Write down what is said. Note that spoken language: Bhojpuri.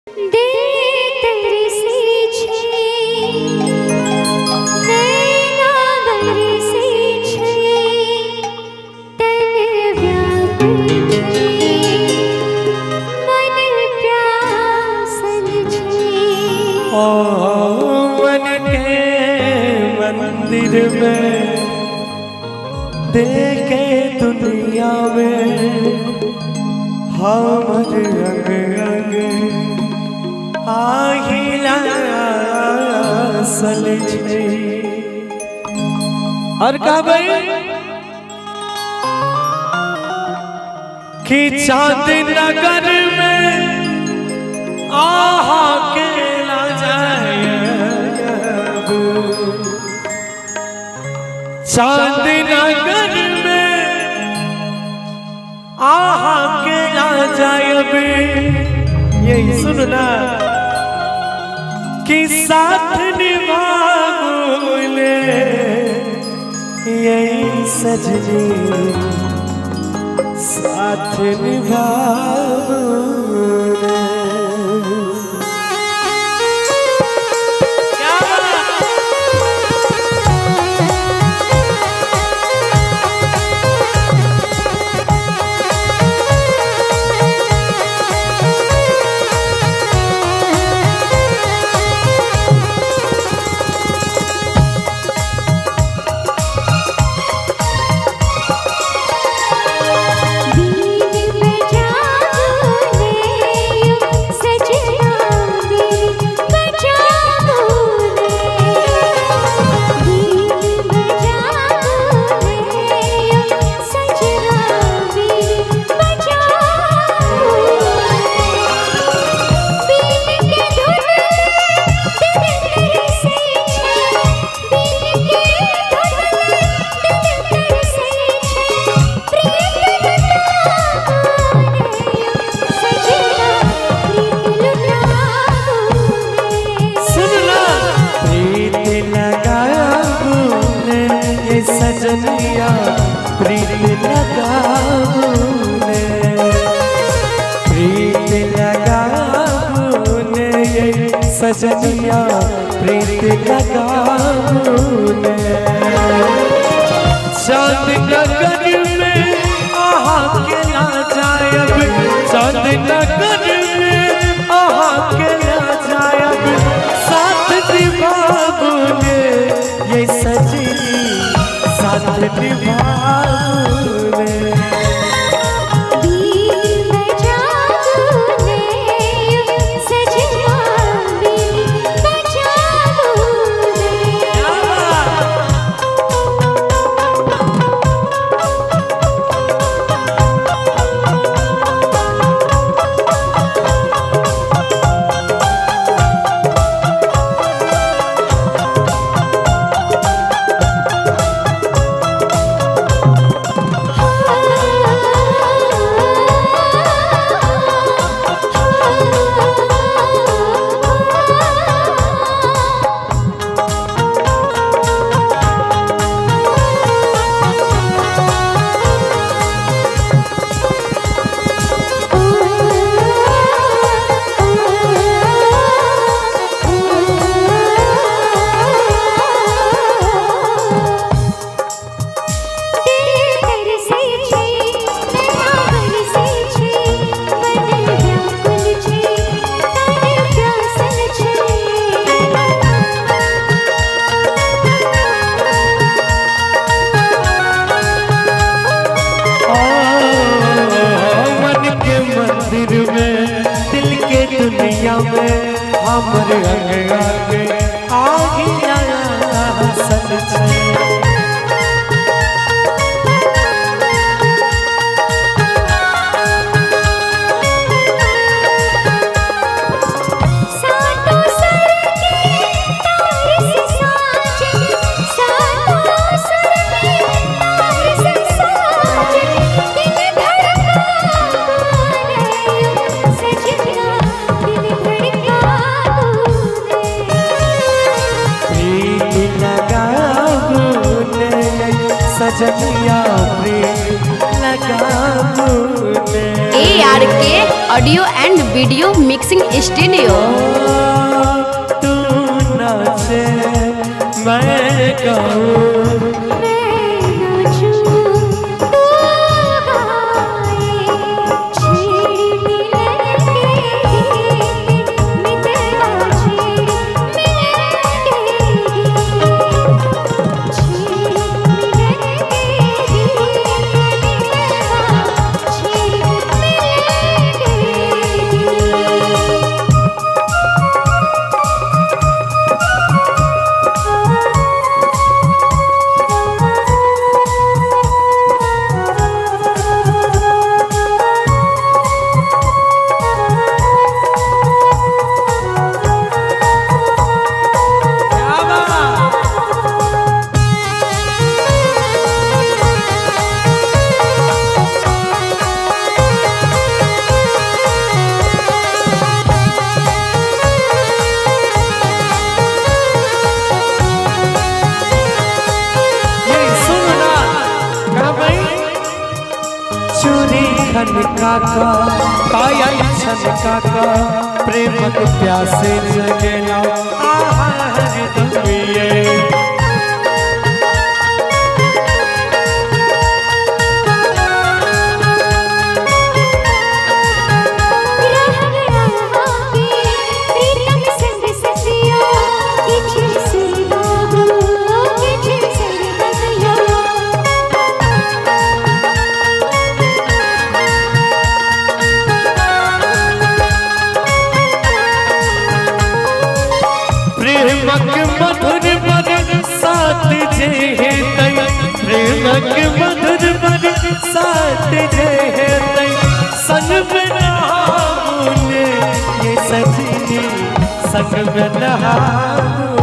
मन के मंदिर में देखे दुनिया में हमर अंग अंग आहिला सल छे। और कहबै कि चांद नगर में आहा के चांद नगर में आहा के आ जायब। यही सुनना कि साथ निभाओगे यही सजनी साथ निभाओगे। सजनिया प्रीत लगाऊने प्रीत लगाऊने सजनिया प्रीत लगाऊने। चांद नगर में आहा के ना जायब चांद नगर में आहा के ना जायब साथ निभाओगे ये सजनी साथ निभाओगे। दुनिया में हमर अंग अंग आहिला सल छे। सजनिया प्रीत लगाऊने। ARK audio and video mixing studio. तू नाचे मैं गाऊं, खनका का पायल छनका का प्रेमक प्यासे जगेला आहर दुनिये। मधुर बरसात जे है तई, प्रेमक मधुर बरसात जे है तई, संग बना ये सजनी संग बना।